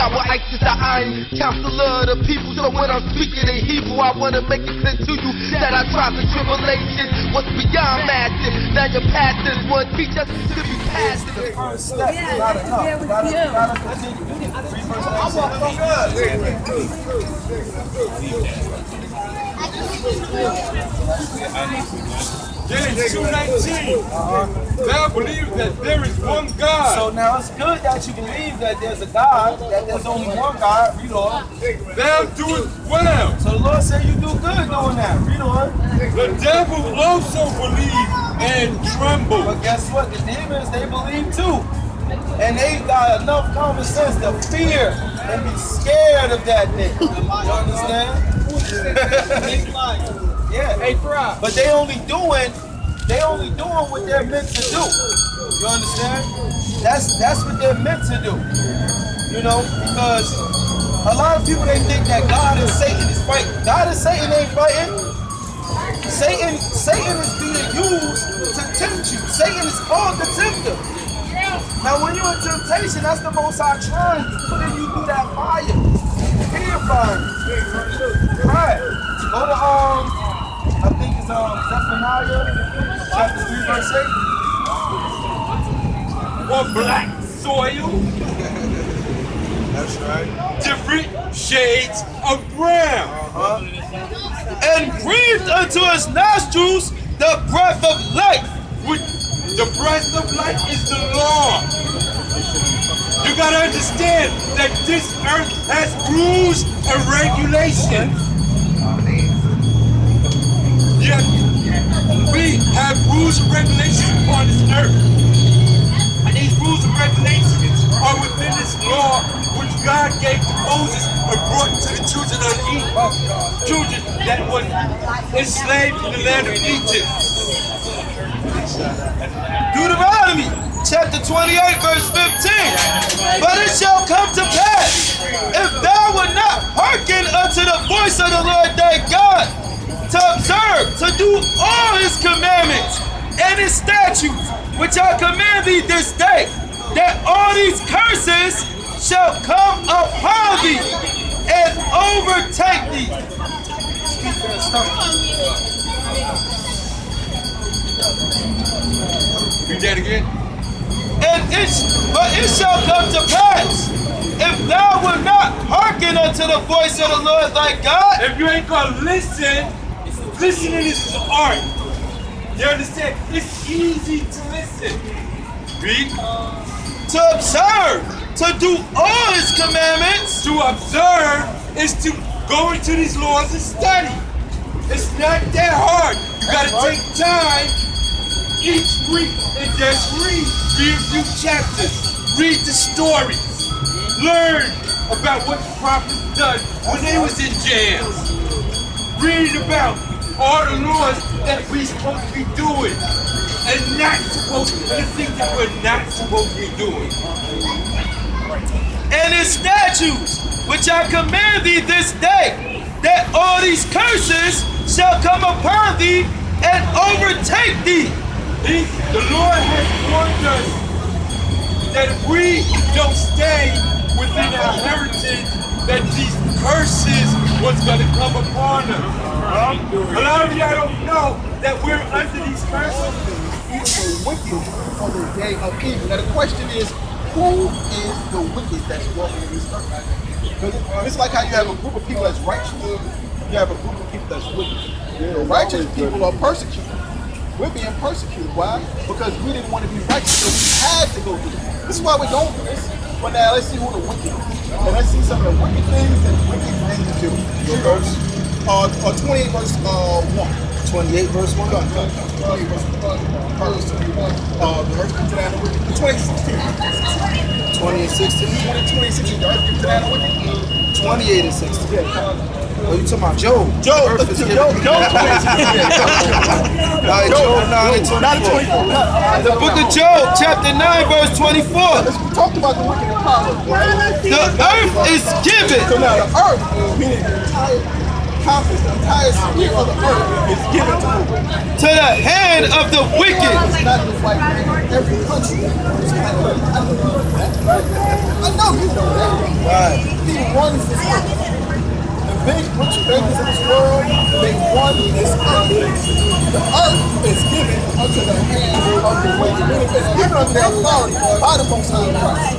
i.u.i.c is the iron counselor of the people. So when I'm speaking in Hebrew, I want to make it clear to you that our trials and tribulations was beyond matching. Now your pastors would teach us to be passive. The first step is not enough. You gotta continue. James 2:19. Thou believe that there is one God. So now it's good that you believe that there's a God, that there's only one God. Read on. Thou doest well. So the Lord said you do good doing that. Read on. The devil also believe and tremble. But guess what? The demons, they believe too. And they got enough common sense to fear and be scared of that thing. You understand? Yeah. But they only doing what they're meant to do. You understand? That's what they're meant to do. You know, because a lot of people, they think that God and Satan is fighting. God and Satan ain't fighting. Satan is being used to tempt you. Satan is called the tempter. Now when you're in temptation, that's the Most High trying to put you through that fire. Purifying you. Right. Go to I think it's Zephaniah chapter 3 verse 8. One black soil. That's right. Different shades of brown. And breathed unto his nostrils the breath of life. The breath of life is the law. You gotta understand that this earth has rules and regulations. Yet we have rules and regulations upon this earth. And these rules and regulations are within this law which God gave to Moses and brought to the children of Egypt. Children that were enslaved in the land of Egypt. Deuteronomy chapter 28 verse 15. But it shall come to pass, if thou wilt not hearken unto the voice of the Lord thy God, to observe, to do all his commandments and his statutes, which I command thee this day, that all these curses shall come upon thee and overtake thee. Read that again. But it shall come to pass, if thou wilt not hearken unto the voice of the Lord thy God. If you ain't gonna listen, listening is art. You understand? It's easy to listen. Read. To observe, to do all his commandments. To observe is to go into these laws and study. It's not that hard. You gotta take time each week and just read. Read a few chapters. Read the stories. Learn about what the prophets done when they was in jail. Read about all the laws that we supposed to be doing and not supposed to, the things that we're not supposed to be doing. And his statutes, which I command thee this day, that all these curses shall come upon thee and overtake thee. The Lord has warned us that if we don't stay within our heritage, that these curses was going to come upon us. A lot of y'all don't know that we're under these curses. The wicked on the day of evil. Now the question is, who is the wicked that's walking in this earth? Because it's like how you have a group of people that's righteous. You have a group of people that's wicked. The righteous people are persecuted. We're being persecuted. Why? Because we didn't want to be righteous, so we had to go through this. This is why we're going through this. But now let's see who the wicked is. And let's see some of the wicked things that wicked things do. Verse 28 verse 1. 28 verse 1. 28 verse 1. The earth comes to that wicked. 2016. 20 and 16. 2016. The earth comes to that wicked. 28 and 16. Oh, you talking about Job? Job 9 and 24. The book of Job, chapter 9, verse 24. We talked about the wicked and power. The earth is given. So now the earth, meaning the entire compass, the entire sphere of the earth is given to the hand of the wicked. It's not just like every country. I know you know that. Right. one is earth. The earth is given unto the hands of the wicked. Meaning it's given unto their authority by the Most High Christ.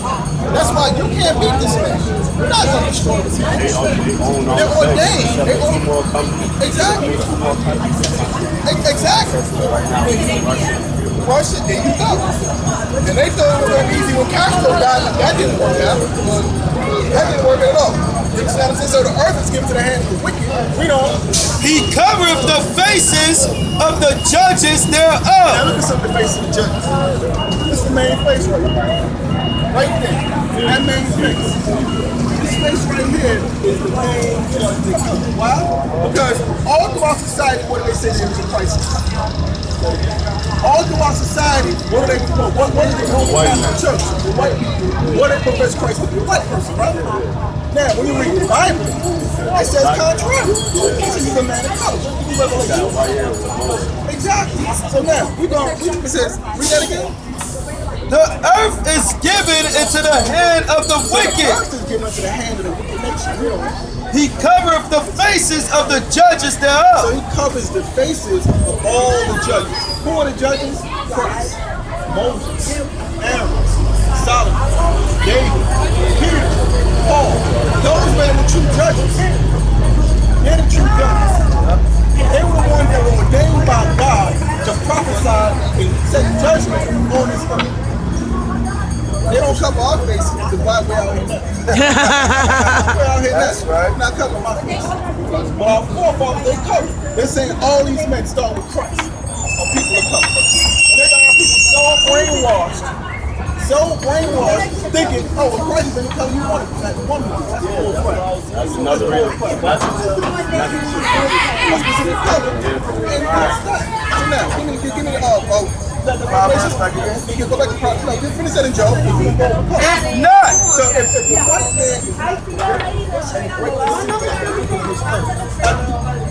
That's why you can't beat this man. You're not going to destroy this man. They're ordained. They own exactly. Exactly. Russia, there you go. And they thought it was going to be easy when Castro died, but that didn't work out. That didn't work at all. You understand what I'm saying? So the earth is given to the hand of the wicked. We don't. He covereth the faces of the judges thereof. Now look at some of the faces of the judges. This is the main face right here. Right there. That main face. This face right here is the main judge. Why? Because all throughout society, what do they say the image of Christ is? All throughout society, what do they do? What do they do in the church? The white people. What do they profess Christ to be? A white person, right? Now, when you read the Bible, it says contrary. He's a man of color. Exactly. So now, it says, read that again. The earth is given into the hand of the wicked. The earth is given into the hand of the wicked nation. He covereth the faces of the judges So thereof. he covers the faces of all the judges. Who are the judges? Christ, Moses, Aaron, Solomon, David, Peter, Paul. Those men are the true judges. They're the true judges. They were the ones that were ordained by God to prophesy and set judgment on this earth. They don't cover our faces because why we're out here now. We're out here now. That's right. Not covering my face. But our forefathers, they cover. They're saying all these men start with Christ. Or people of color. And they got our people so brainwashed, thinking, oh, well, Christ is in the color you want it. That's one one. That's the whole Christ. That's another real. That's A specific color. And that's that. So now, give me the Revelations back again. You can go back to Prophet. No, just finish that in Job. If not, So if the white man is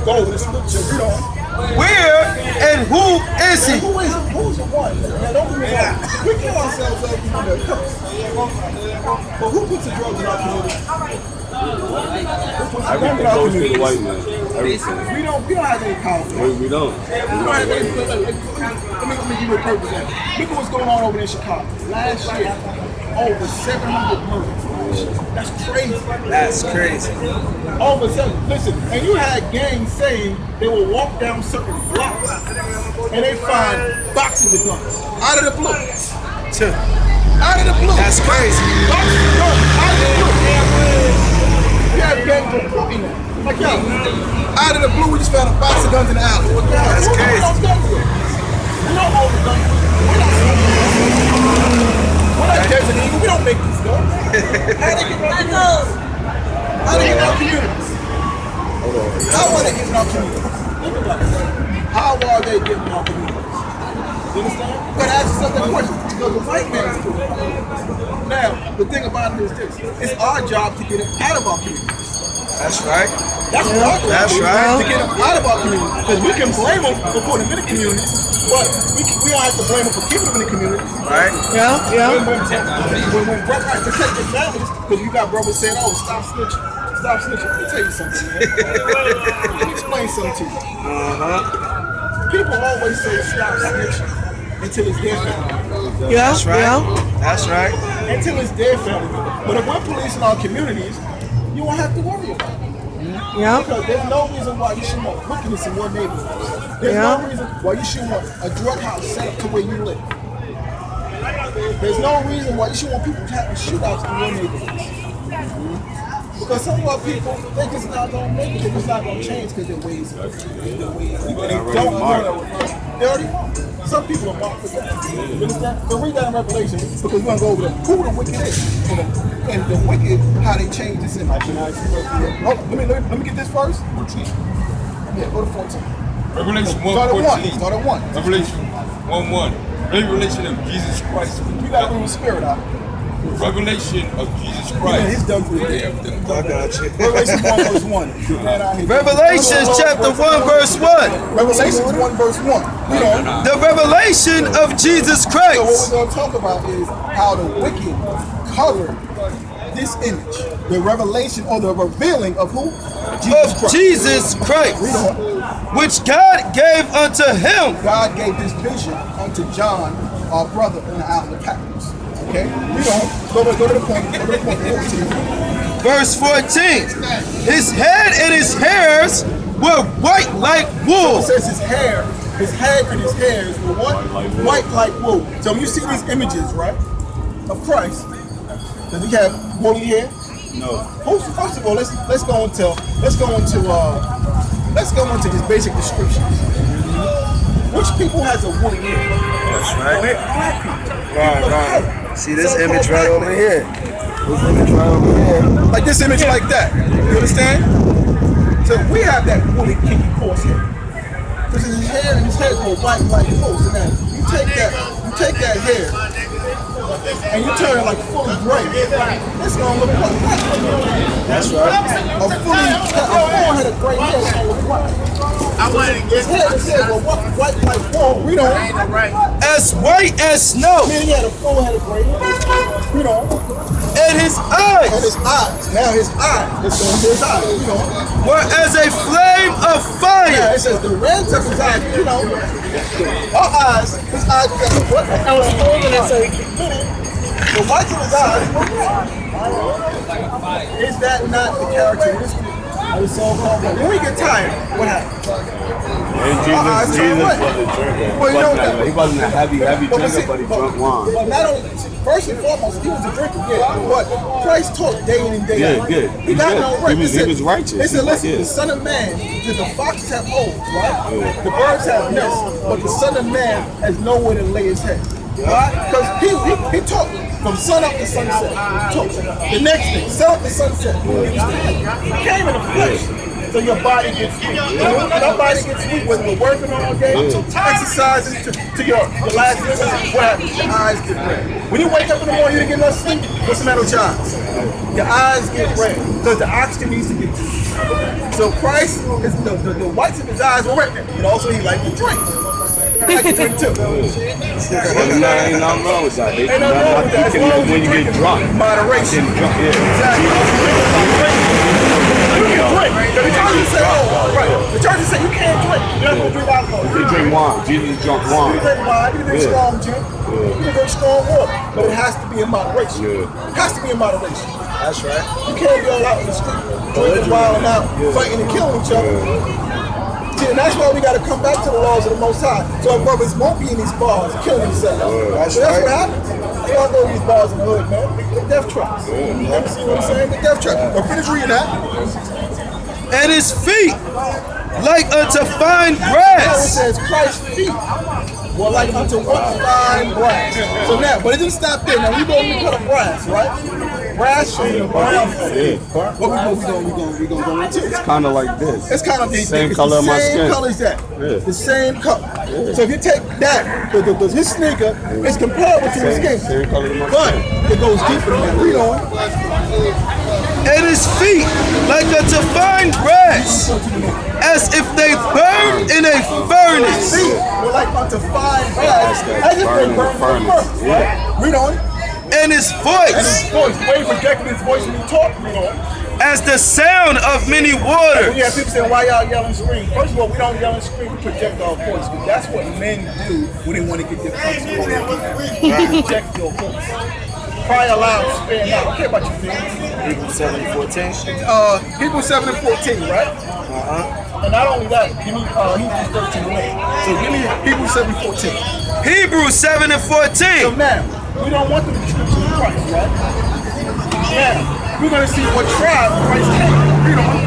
go over the scripture, read on. where and who is he? Who is it? Who's the one? Now don't get me wrong. We kill ourselves over the cups. But who puts the drugs in our community? everything goes through the white man. Everything. We don't have any power for that. We don't. We don't have any. Let me give you a perfect example. Look at what's going on over in Chicago. Last year, over 700 murders. That's crazy. That's crazy. Over 700. Listen, and you had gangs saying they will walk down certain blocks and they find boxes of guns out of the blue. Out of the blue. That's crazy. Boxes of guns out of the blue. You have gangs reporting that. Like, yo, out of the blue, we just found a box of guns in the alley. That's crazy. We don't own the guns. We're not Desert Eagle. We don't make these guns. How they get in our communities? How they get in our communities? How are they getting in our communities? Think about it. How are they getting in our communities? You understand? You gotta ask yourself that question because the white man is doing it. Now, the thing about it is this: it's our job to get them out of our communities. That's right. That's what our job That's is, right. to get them out of our community. Because we can blame them for putting them in the community, but we don't have to blame them for keeping them in the community. Right? When brothers protect their families, because you got brothers saying, oh, stop snitching. Stop snitching. Let me tell you something, man. Let me explain something to you. People always say stop snitching until it's their family. That's right. That's right. Until it's their family. But if we're policing our communities, you won't have to worry about it. Because there's no reason why you should want wickedness in your neighborhood. There's no reason why you should want a drug house set up to where you live. There's no reason why you should want people having shootouts in your neighborhoods. Because some of our people, they just not gonna make it. They're just not gonna change because their ways. They don't want to. They already marked. Some people are marked for that. You understand? So read that in Revelation because we're gonna go over there. Who the wicked is and the wicked, how they change this in. Oh, let me get this first. 14. Yeah, go to 14. Revelation Start at 1:14. Start at 1. Revelation 1:1. Revelation of Jesus Christ. You gotta move the spirit out. Revelation of Jesus Yeah, Christ. he's done for you. I got you. Revelation 1 verse 1. Revelations chapter 1 verse 1. Revelation 1 verse 1. You know. The revelation of Jesus So what Christ. we're going to talk about is how the wicked cover this image, the revelation or the revealing of who? Of Jesus Christ, Read on. which God gave unto him. God gave this vision unto John, our brother in the island of Patmos. Okay? Read on. Go to the point. Go to the point. 14. Verse 14. His head and his hairs were white like wool. It says his hair, his head and his hairs were what? White like wool. So when you see these images, right, of Christ, does he have woolly hair? No. First of all, let's go into his basic descriptions. Which people has a woolly hair? That's right. Black people. Right. See this So-called image right black over men. here. This image right over here. Like this image like that. You understand? So we have that woolly, kinky, coarse hair. Because his hair and his head go white like wool. So now you take that hair and you turn it like fully gray. It's gonna look like white. That's right. A forehead of gray hair is gonna look white. His head go white like wool. We don't. As white as snow. Then he had a forehead of gray hair. We don't. And his And eyes his eyes. Now his eyes. Let's go into his eyes. We don't. were as a flame of Yeah, fire. it says the reds of his eyes, you know. Our eyes, his eyes got what? I was holding it so he could fit it. The whites of his eyes were red. Is that not the characteristic of the so-called white? When we get tired, what happens? And Jesus was a drinker. Well, you know that. He wasn't a heavy drinker, but he drunk wine. But not only, first and foremost, he was a drinker, yeah. But Christ taught day in and day out. Good. He got no right. He was righteous. They said, listen, Yeah. the Son of Man, the foxes have holes, right? The birds have nests, but the Son of Man has nowhere to lay his head. Right? Because he taught from sun up to sunset. He taught the next day, sun up to sunset. He came in the flesh. So your body gets weak. Your body gets weak when you're working all day, exercising to your last minute. What happens? Your eyes get red. When you wake up in the morning, you didn't get no sleep. What's the matter with your eyes? Your eyes get red because the oxygen needs to get to you. So Christ, the whites of his eyes were red. And also he liked to drink. He liked to drink too. Ain't nothing wrong with that. Ain't nothing wrong with that. As long as When you drink get drunk. Moderation. Yeah. Exactly. You can drink. The churches say, the churches say you can't drink. You're not going to drink alcohol. He drink wine. Jesus drunk You wine. can drink wine, you can drink strong gin, you can drink strong water, but it has to be in moderation. It has to be in moderation. That's right. You can't be all out in the street, drinking, wilding out, fighting and killing each other. See, and that's why we got to come back to the laws of the Most High. So our brothers won't be in these bars killing themselves. That's what happens. They all go to these bars in the hood, man. The death traps. You ever see what I'm saying? The death trap. Now finish reading that. And his feet like unto fine Now it brass. says Christ's feet were like unto what? Fine brass. So now, but it didn't stop there. Now we go to cut a brass, right? Brass shows the brown. What we gonna go into? It's kind of like this. It's kind of the Same color of my same skin. color as that. Yeah. The same color. So if you take that, his sneaker is comparable to his skin. Same color of my But skin. it goes deeper than that. Read on. And his feet like unto fine brass, as if they burned in a furnace. See, we're like unto fine brass. As if they burn in the furnace. Right? Read on. And his And voice his voice, the way he projected his voice when he talked, read on. as the sound of many When waters. you have people saying, why y'all yell and scream? First of all, we don't yell and scream, we project our voice. Because that's what men do when they want to get their points across. They project your voice. Cry aloud, spare not. I don't care about your feelings. Hebrews 7:14. Hebrews 7 and 14, right? And not only that, give me Hebrews 13 and 8. So give me Hebrews 7 and 14. Hebrews 7 and So 14. now, we don't want the description of Christ, right? Now, we're going to see what tribe Christ came. Read on.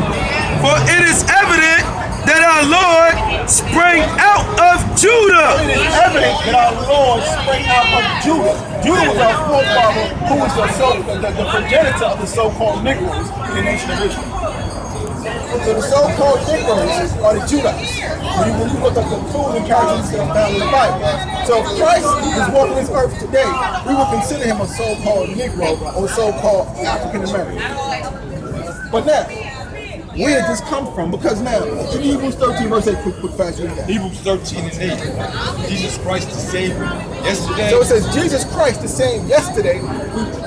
For it is evident that our Lord sprang out of Judah. It is evident that our Lord sprang out of Judah. Judah was our forefather, who was the progenitor of the so-called Negroes in the nation of Israel. So the so-called Negroes are the Judites. When you look up the food and characteristics that are found in the Bible. So if Christ is walking this earth today, we would consider him a so-called Negro or so-called African American. But now, Where did this come from? Because now, in Hebrews 13, verse 8, quick fast, read that. Hebrews 13:8. Jesus Christ the Savior. Yesterday. So it says Jesus Christ the same yesterday.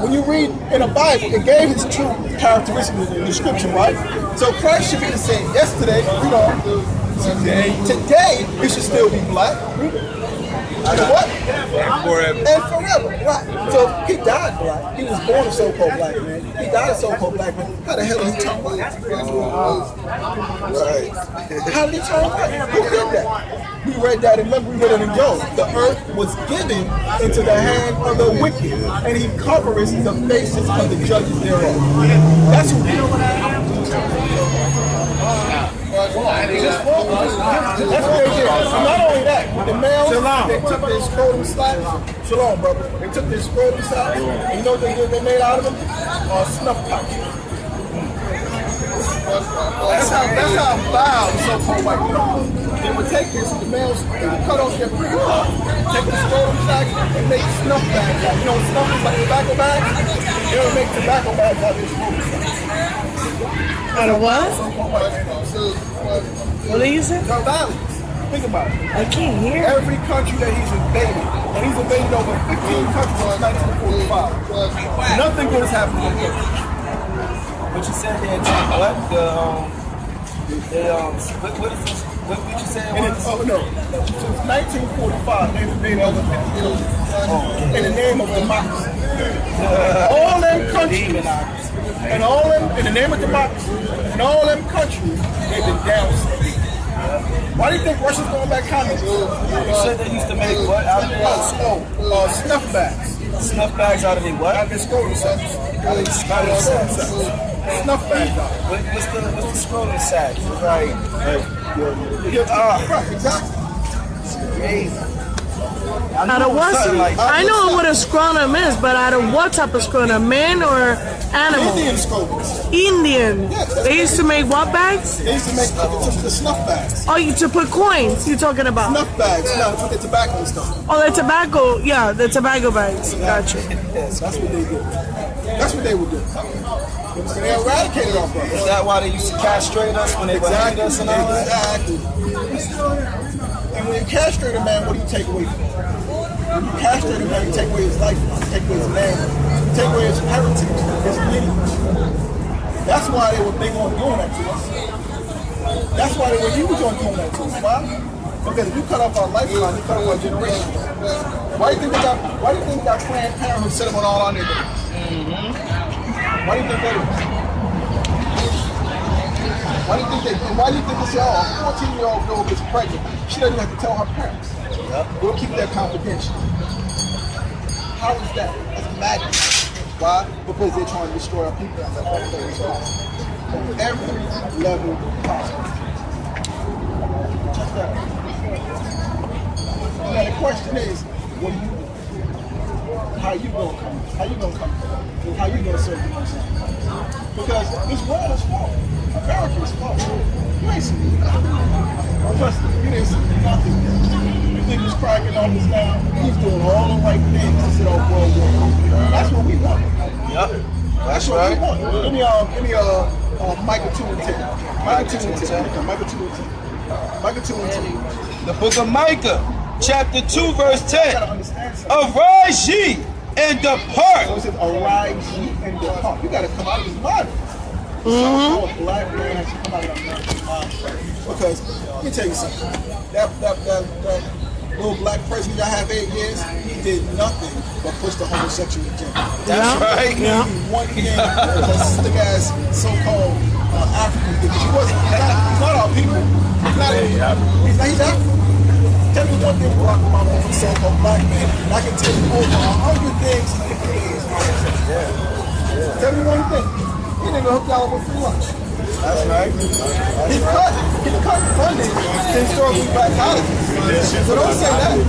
When you read in the Bible, it gave his true characteristics in the description, right? So Christ should be the same yesterday, you know. Today, he should still be black. And what? And forever. And forever, right. So he died black. He was born a so-called black man. He died a so-called black man. How the hell did he turn white? Right. How did he turn white? Who did that? We read that, remember we read it in Job. The earth was given into the hand of the wicked, and he covers the faces of the judges thereof. That's who did it. That's what they did. And not only that, the males, they took their scrotum slats. Shalom, brother. They took their scrotum slats, and you know what they did? They made out of them? Snuff pouches. That's how foul the so-called white people. They would take this, the males, they would cut off their pretty part, take the scrotum slats, and make snuff bags out. You know, snuff is like tobacco bags? They would make tobacco bags out of their scrotum slats. Out of what? What do you say? The violence. Think about it. I can't hear. Every country that he's invaded, and he's invaded over 15 countries since 1945. Nothing good has happened to him. What you said there, what? What is this? What did you say it was? Oh no. Since 1945, they've invaded over 50 countries in the name of democracy. All them countries, and all them, in the name of democracy, and all them countries, they've been downsized. Why do you think Russia's going back communist? You said they used to make what out of it? Snuff bags. Snuff bags out of it what? Out of their scrotum sacks. Snuff bags out. What's the scrotum sack? It's like, right, exactly. crazy. Out of what? I know what a scrotum is, but out of what type of scrotum? Man or animal? Indian scrotums. Indian. They used to make what bags? They used to make the snuff bags. Oh, you to put coins. You're talking about? Snuff bags, no, for the tobacco and stuff. Oh, the tobacco. Yeah, the tobacco bags. Gotcha. That's what they did. That's what they would do. So they eradicated our brothers. Is that why they used to castrate us when they would hang us and all that? Exactly. And when you castrate a man, what do you take away from him? When you castrate a man, you take away his life, you take away his language, you take away his heritage, his lineage. That's why they were big on doing that to us. That's why they were huge on doing that to us. Why? Because if you cut off our lifeline, you cut off our generation. Why do you think we got Planned Parenthood set up on all our neighborhoods? Why do you think that is? Why do you think they say, oh, a 14-year-old girl gets pregnant, she doesn't have to tell her parents? We'll keep that confidential. How is that? That's madness. Why? Because they're trying to destroy our people on every level possible. Check that out. Now the question is, what do you do? How you gonna come? How you gonna come? How you gonna serve the Most High? Because this world is false. America is false. You ain't seen nothing. Trust me, you didn't see nothing. You think he's cracking on this now? He's doing all the right things to sit on World War II. That's what we want. Yep. That's what we want. Give me Micah 2 and 10. Micah 2 and 10. Micah 2 and 10. Micah 2 and 10. The book of Micah, chapter 2, verse 10. You gotta understand something. Arise ye and depart. So it says, arise ye and depart. You gotta come out of this body. How a black man has to come out of American mind. Because, let me tell you something. That little black president that had 8 years, he did nothing but push the homosexual agenda. That's right. He did one thing that sick ass so-called Africans did. He wasn't, he's not our people. He's African. Tell me one thing Barack Obama was a so-called black man, and I can tell you over 100 things in different ways. Tell me one thing. He didn't go hook y'all with free lunch. That's right. He cut funding to historically black colleges. So don't say that. No.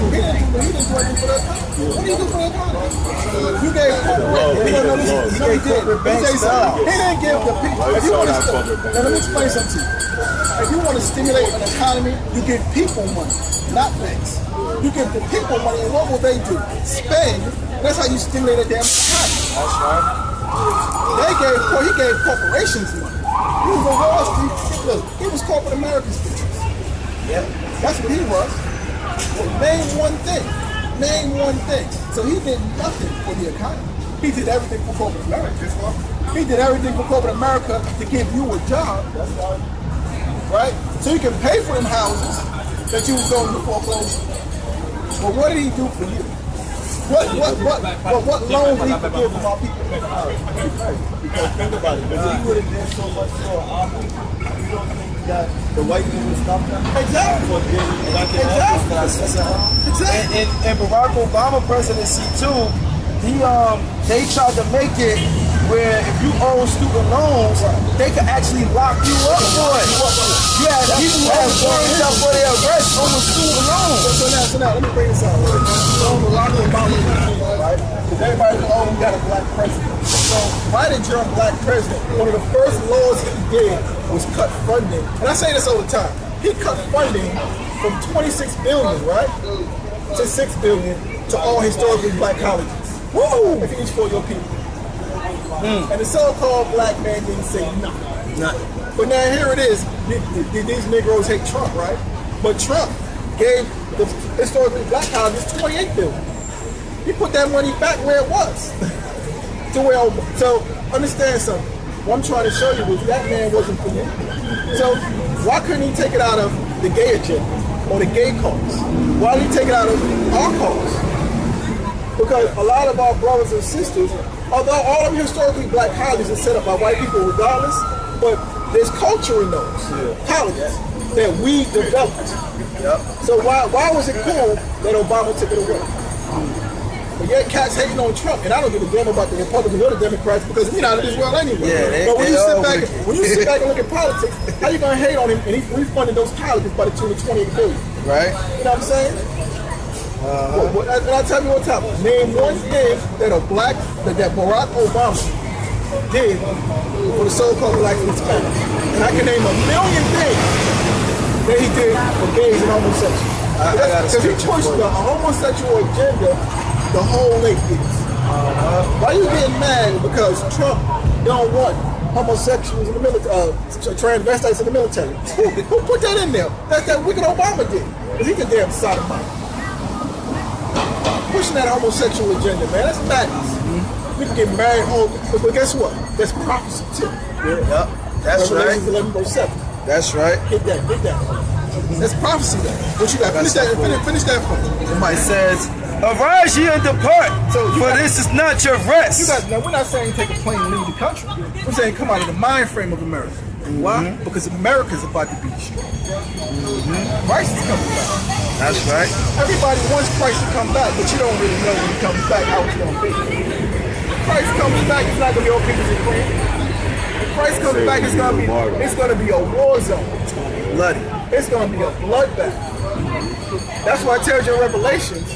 He didn't do anything for that. What do you do for that college? You gave corporate banks. He didn't give the people. Let me explain something to you. If you want to stimulate an economy, you give people money, not banks. You give the people money, and what will they do? Spend. That's how you stimulate a damn economy. That's right. He gave corporations money. He was on Wall Street. Look, he was corporate America's business. Yeah, that's what he was. Well, name one thing. Name one thing. So he did nothing for the economy. He did everything for corporate America. He did everything for corporate America to give you a job. That's right. So you can pay for them houses that you was going to foreclose. But what did he do for you? What loans did he forgive from our people? Because think about it, because he would have done so much for our people. You don't think that the white people would stop that? Exactly. And Barack Obama presidency too, they tried to make it where if you owe student loans, they could actually lock you up for it. You have people who have warrants out for their arrest over student loans. So now, let me bring this out. So Barack Obama, right? Because everybody knows we got a black president. So right in your black president, one of the first laws he did was cut funding. And I say this all the time. He cut funding from $26 billion, right, to $6 billion to all historically black colleges. Woo! If each for your people. And the so-called black man didn't say nothing. But now here it is. These Negroes hate Trump, right? But Trump gave the historically black colleges $28 billion. He put that money back where it was. So understand something. What I'm trying to show you was that man wasn't for you. So why couldn't he take it out of the gay agenda or the gay cause? Why did he take it out of our cause? Because a lot of our brothers and sisters, although all of historically black colleges are set up by white people regardless, but there's culture in those colleges that we developed. So why was it cool that Obama took it away? But yet cats hating on Trump, and I don't give a damn about the Republicans or the Democrats because we're not in this world anyway. But when you sit back and look at politics, how you gonna hate on him and he refunded those colleges by the tune of $28 billion? Right. You know what I'm saying? And I'll tell you what's up. Name one thing that that Barack Obama did for the so-called black and Hispanic. And I can name a million things that he did for gays and homosexuals. Because he pushed the homosexual agenda the whole 8 years. Why are you getting mad because Trump don't want homosexuals in the military, transvestites in the military? Who put that in there? That's that wicked Obama did. Because he can damn sodomite. Pushing that homosexual agenda, man, that's madness. We can get married, but guess what? That's prophecy too. That's right. 11:7. That's right. Get that. That's prophecy though. What you got? Finish that for me. Somebody says, arise ye and depart, for this is not your rest. Now we're not saying take a plane and leave the country. We're saying come out of the mind frame of America. Why? Because America's about to be destroyed. Christ is coming back. That's right. Everybody wants Christ to come back, but you don't really know when he comes back how it's going to be. When Christ comes back, it's not going to be all people's and cream. When Christ comes back, it's going to be a war zone. It's going to be bloody. It's going to be a bloodbath. That's why I tell you in Revelations,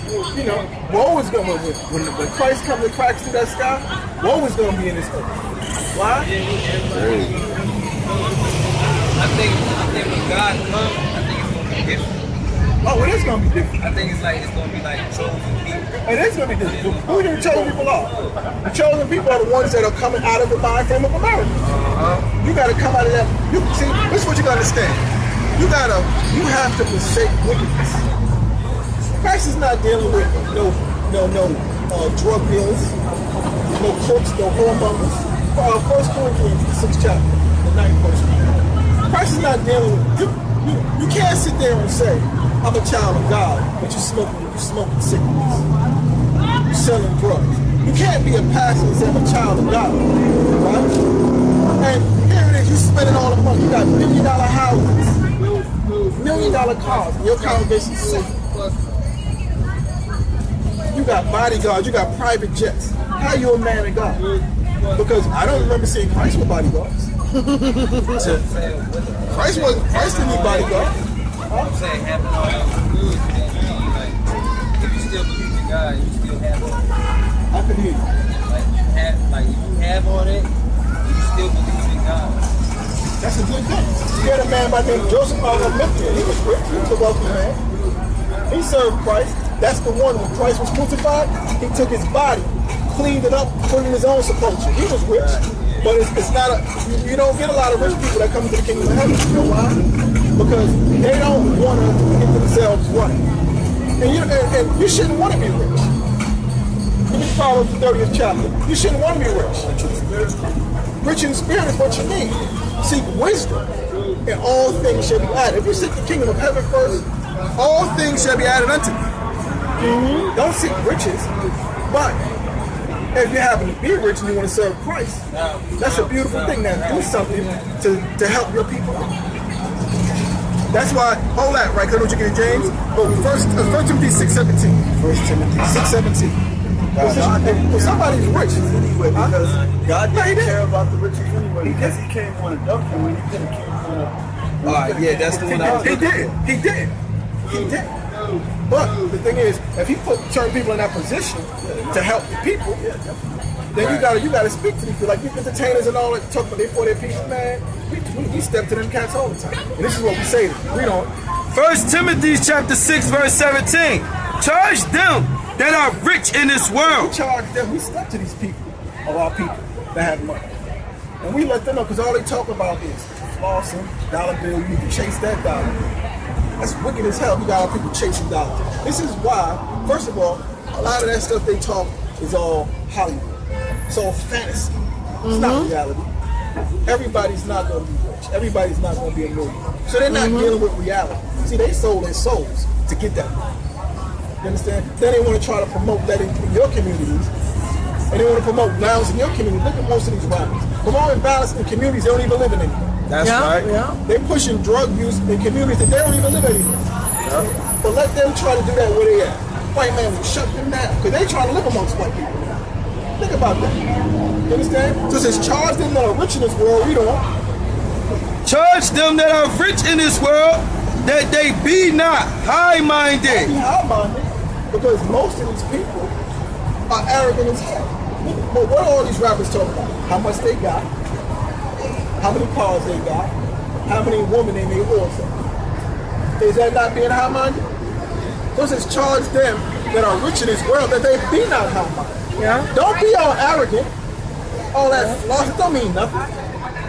woe is going to be when Christ comes and cracks through that sky. Woe is going to be in this earth. Why? I think when God comes, I think it's going to be different. Oh, it is going to be different. I think it's going to be like chosen people. It is going to be different. Who do the chosen people are? The chosen people are the ones that are coming out of the mind frame of America. You got to come out of that. See, this is what you got to understand. You have to forsake wickedness. Christ is not dealing with no drug dealers, no crooks, no whoremongers. 1 Corinthians, the 6th chapter, the 9th verse. Christ is not dealing with you can't sit there and say, I'm a child of God, but you're smoking cigarettes. You're selling drugs. You can't be a pastor and say I'm a child of God. Right? And here it is, you're spending all the money. You got $1 million houses, $1 million cars, and your congregation's safe. You got bodyguards, you got private jets. How are you a man of God? Because I don't remember seeing Christ with bodyguards. Christ didn't need bodyguards. I'm saying having all those good things, like if you still believe in God, you still have all that. I can hear you. Like you have all that, you still believe in God. That's a good thing. You had a man by the name of Joseph of Arimathea. He was rich. He was a wealthy man. He served Christ. That's the one when Christ was crucified. He took his body cleaned it up, put it in his own sepulcher. He was rich, but it's not a. You don't get a lot of rich people that come into the kingdom of heaven. You know why? Because they don't want to get themselves right, and you shouldn't want to be rich. Give me Proverbs the 30th chapter. You shouldn't want to be rich. Rich in spirit is what you need. Seek wisdom, and all things shall be added. If you seek the kingdom of heaven first, all things shall be added unto you. Don't seek riches, but if you happen to be rich and you want to serve Christ, that's a beautiful thing. Now do something to help your people. That's why, hold that, right? Because I know what you're getting, James. But 1 Timothy 6:17. 1 Timothy 6:17. If somebody's rich, anyway, because God didn't care about the riches anyway, because he came on a donkey when he could have came on a... Alright, yeah, that's the one I was looking for. He did. But the thing is, if he put certain people in that position to help the people, then you gotta speak to these people. Like these entertainers and all that, talk about they for their people, man. We step to them cats all the time. And this is what we say. We don't. 1 Timothy chapter 6, verse 17. Charge them that are rich in this world. We charge them. We step to these people, of our people that have money, and we let them know because all they talk about is flossing, dollar bill. You need to chase that dollar. That's wicked as hell. We got our people chasing dollars. This is why, first of all, a lot of that stuff they talk is all Hollywood. It's all fantasy. It's not reality. Everybody's not going to be rich. Everybody's not going to be a millionaire. So they're not dealing with reality. See, they sold their souls to get that money. You understand? Then they want to try to promote that in your communities. And they want to promote violence in your community. Look at most of these rappers. Promoting violence in communities they don't even live in anymore. That's right. Yeah. They're pushing drug use in communities that they don't even live anymore. Yeah. But let them try to do that where they at. White man will shut them down because they trying to live amongst white people. Think about that. You understand? So it says charge them that are rich in this world. We don't. Charge them that are rich in this world that they be not high-minded. They be high-minded because most of these people are arrogant as hell. But what are all these rappers talking about? How much they got, how many cars they got, how many women they may war for. Is that not being high-minded? So it says charge them that are rich in this world that they be not high-minded. Yeah. Don't be all arrogant. All that floss, it don't mean nothing.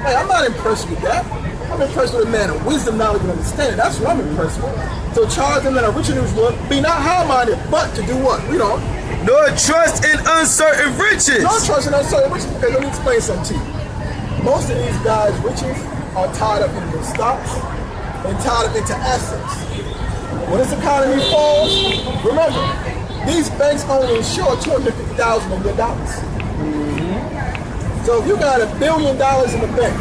Hey, I'm not impressed with that. I'm impressed with a man of wisdom, knowledge, and understanding. That's what I'm impressed with. So charge them that are rich in this world, be not high-minded, but to do what? We don't. Nor trust in uncertain riches. Don't trust in uncertain riches because let me explain something to you. Most of these guys' riches are tied up in their stocks and tied up into assets. When this economy falls, remember, these banks only insure $250,000 of your dollars. So if you got $1 billion in the bank,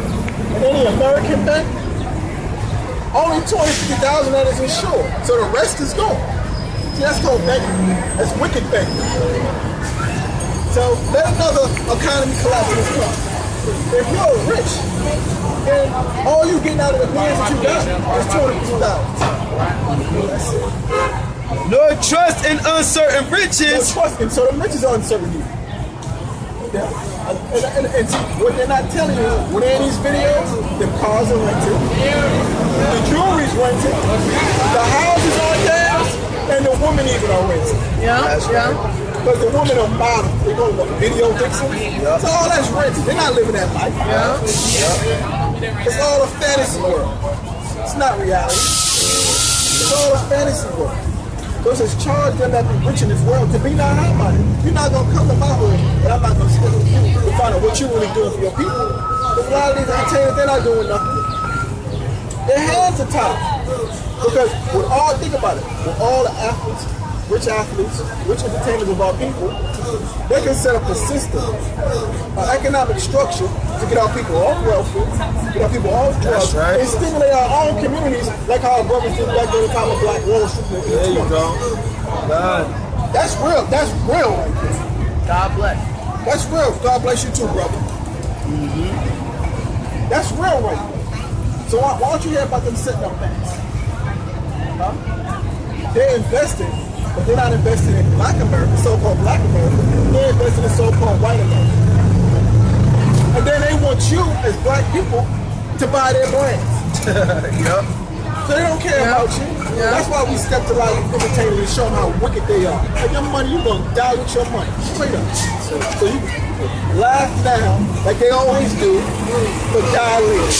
and any American bank, only $250,000 of that is insured. So the rest is gone. See, that's called banking. That's wicked banking. So let another economy collapse in this country. If you're rich, and all you getting out of the bills that you got is $250,000. That's it. Nor trust in uncertain riches. No trust in, so the riches are uncertain. Yeah. And see, what they're not telling you, when they're in these videos, the cars are rented, the jewelry's rented, the houses are theirs, and the women even are rented. Yeah, yeah. Because the women are models. They go to video vixen. So all that's rented. They're not living that life. Yeah. It's all a fantasy world. It's not reality. It's all a fantasy world. So it says, charge them that be rich in this world to be not high-minded. You're not going to come to my hood, and I'm not going to sit with you to find out what you're really doing for your people. Because a lot of these entertainers, they're not doing nothing. Their hands are tied. Because with all, think about it, with all the athletes, rich entertainers of our people, they can set up a system, an economic structure to get our people off welfare, get our people off drugs, and stimulate our own communities like how our brothers did back during the time of Black Wall Street. There you go. God. That's real. That's real right there. God bless. That's real. God bless you too, brother. That's real right there. So why don't you hear about them setting up banks? Huh? They're investing, but they're not investing in Black America, so-called Black America. They're investing in so-called white America. And then they want you, as Black people, to buy their brands. Yep. So they don't care about you. That's why we step to like entertainers and show them how wicked they are. Like your money, you're gonna die with your money. Straight up. So you laugh now, like they always do, but die later.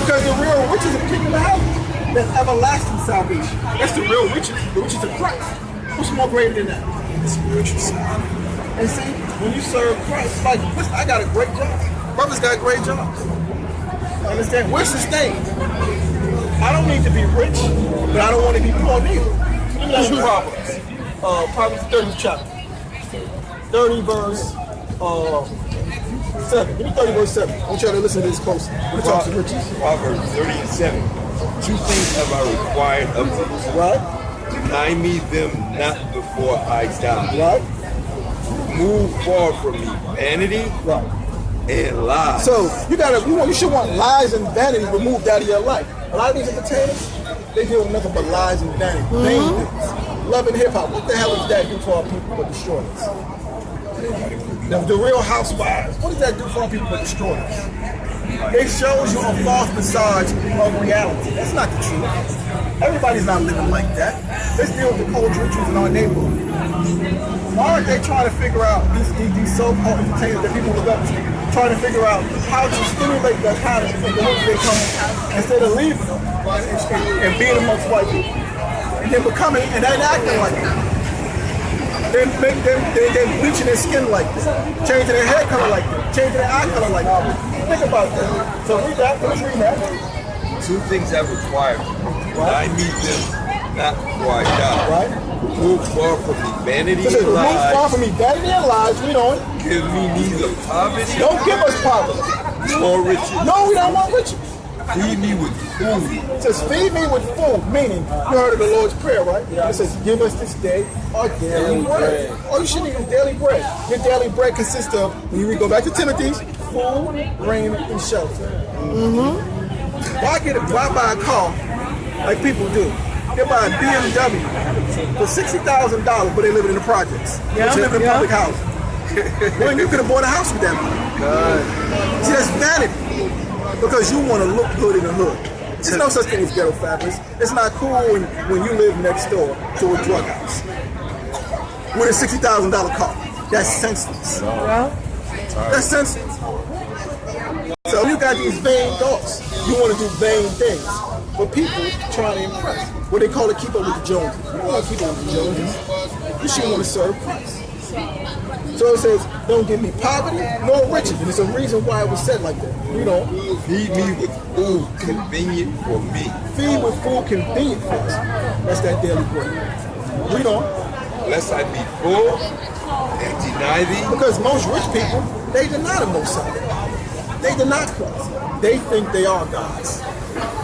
Because the real riches of the kingdom of heaven, that's everlasting salvation. That's the real riches, the riches of Christ. What's more greater than that? The spiritual side. And see, when you serve Christ, like, listen, I got a great job. Brothers got great jobs. Understand? We're sustained. I don't need to be rich, but I don't want to be poor neither. Proverbs 30 chapter. 30 verse 7. Give me 30 verse 7. I want y'all to listen to this close. We're talking riches. Proverbs 30 and 7. 2 things have I required of thee. Right? Deny me them not before I die. Right? Move far from me vanity Right. and lies. So you should want lies and vanity removed out of your life. A lot of these entertainers, they deal with nothing but lies and vanity. Vain things. Love and hip hop. What the hell does that do for our people but destroy us? The Real Housewives. What does that do for our people but destroy us? It shows you a false visage of reality. That's not the truth. Everybody's not living like that. Let's deal with the cultural truth in our neighborhood. Why aren't they trying to figure out, these so-called entertainers that people look up to, trying to figure out how to stimulate that habit and the they come instead of leaving them and being amongst white people. And then becoming, and then acting like that. Then bleaching their skin like this, changing their hair color like this, changing their eye color like this. Think about that. So read that, let's read that. 2 things have required. Deny me them not before I die. Right? Move far from me vanity and Move lies. far from me vanity and lies, read on. Give me neither poverty Don't give us poverty. nor riches. No, we don't want riches. Feed me with food. It says, feed me with food, meaning, you heard of the Lord's Prayer, right? It says, give us this day our daily bread. Oh, you shouldn't eat daily bread. Your daily bread consists of, when you go back to Timothy's, food, raiment, and shelter. Why buy a car like people do? They buy a BMW for $60,000, but they live in the projects. They live in public housing. When you could have bought a house with that money. See, that's vanity. Because you want to look good in the hood. There's no such thing as ghetto fabulous. It's not cool when you live next door to a drug house with a $60,000 car. That's senseless. That's senseless. So you got these vain thoughts. You want to do vain things. But people trying to impress. What they call it, keep up with the Joneses. You don't want to keep up with the Joneses. You should want to serve Christ. So it says, don't give me poverty nor riches. And there's a reason why it was said like that. You know, Feed me with food convenient for me. feed with food convenient for us. That's that daily bread. Read on. Lest I be full and deny thee. Because most rich people, they deny the Most High. They deny Christ. They think they are gods.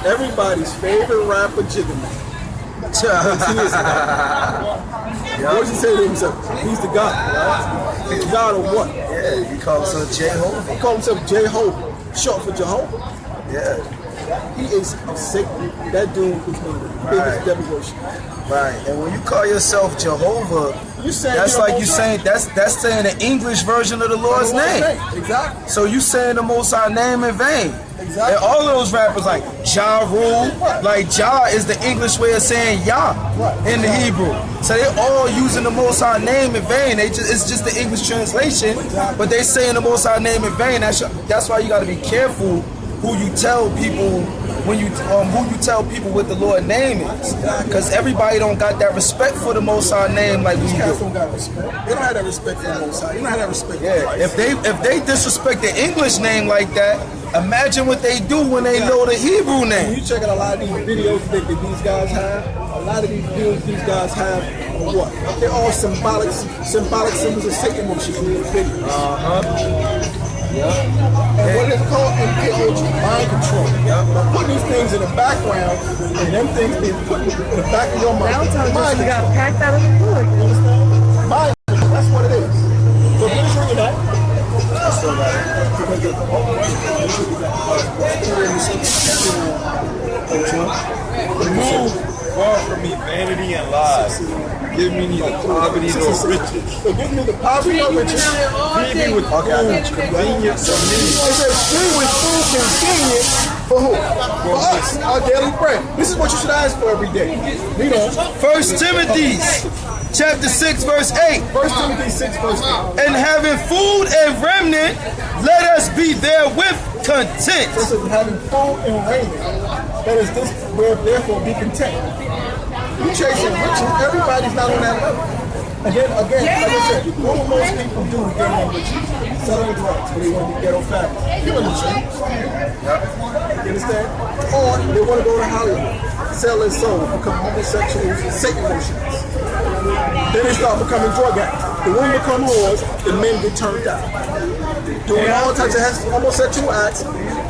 Everybody's favorite rapper, Jigga Man. What does he say to himself? He's the God, right? He's the God of what? Yeah, he calls himself Jehovah. He calls himself Jehovah, short for Jehovah. Yeah. He is Satan. That dude is the biggest devil worshiper. Right. And when you call yourself Jehovah, You saying that's you're like the you Most saying that's saying the English version of the Lord's name. Exactly. So you saying the Most High name in vain. Exactly. And all of those rappers like Ja Rule, like Ja is the English way of saying Yah in the Hebrew. So they all using the Most High name in vain. It's just the English translation, but they saying the Most High name in vain. That's why you got to be careful who you tell people when you who you tell people what the Lord name is, because everybody don't got that respect for the Most High name like we These cats do. don't got respect. They don't have that respect for the Most High. They don't have that respect for Christ. If they disrespect the English name like that, imagine what they do when they know the Hebrew When name. you check out a lot of these videos that these guys have, a lot of these videos these guys have are what? They're all symbolic symbols of Satan worship in these videos. And what is it called? h.o.d.c, mind control. By putting these things in the background and them things being put in the back of your mind. Mind got control. packed out of the book. You understand? Mind control. That's what it is. So finish reading that. I still got it. Remove far from me vanity and lies. Give me neither poverty nor riches. So give me the poverty nor riches. Feed me with food convenient for me. It says feed with food convenient For who? For us, our daily bread. This is what you should ask for every day. You know, 1 Timothy chapter 6 verse 8. 1 Timothy 6 verse 8. And having food and remnant, let us be therewith content. This is having food and raiment. That is this, where therefore be content. You chasing riches, everybody's not on that level. And then again, like I said, what will most people do to get on riches? Selling drugs, but they want to be ghetto fat. You understand? You understand? Or they want to go to Hollywood, sell their soul, become homosexuals, Satan worshippers. Then they start becoming drug addicts. The women become whores, the men get turned out. Doing all types of homosexual acts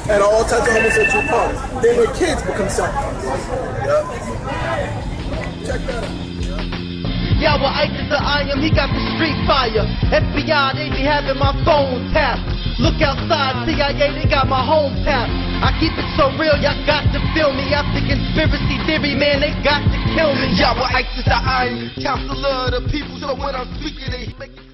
at all types of homosexual parties. Then their kids become sacrifices. Check that out. i.u.i.c is the I am, he got the street fire. FBI, they be having my phone tapped. Look outside, CIA, they got my home tapped. I keep it so real, y'all got to feel me. After conspiracy theory, man, they got to kill me. i.u.i.c is the I am, counselor of the people, so when I'm speaking, they make it